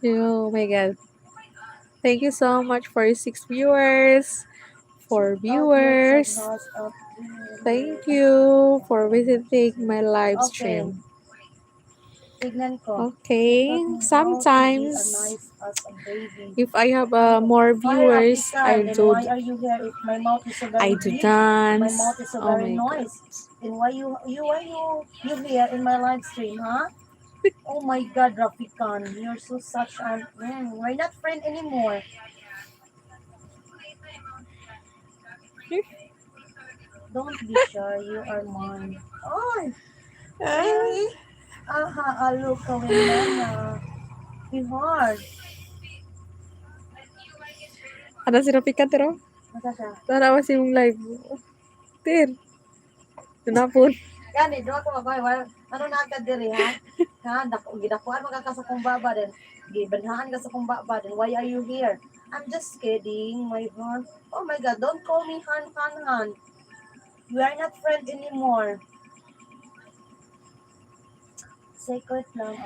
Oh my God. Thank you so much for 6 viewers. Check For out your viewers. clubhouse up here. Thank you for visiting my live Okay, stream. tignan ko. You Okay. taught me how to be a Sometimes nice as a baby. if I have Ano? more Why, viewers, Rafikan? Then why are you here if my mouth is so I very do big? My dance. mouth is so Oh very my god. noise. Then why you here in my live stream, huh? Oh my God, Rafikan, you're so such an we're not friend anymore. Don't be shy, you are mine. Oh, Ah, really? Aha, look kawin mana. Be hard. ada si Rafika tero. Masa siya? Tara si mong live. Tir. Tunapon. Gani, doon ako babay. Ano na agad diri, ha? Ha? Gidakuan magkakasa kong baba din. Gibanhaan ka sa kong baba din. Why are you here? I'm just kidding, my heart. Oh my God, don't call me Han. We are not friends anymore. Secret lang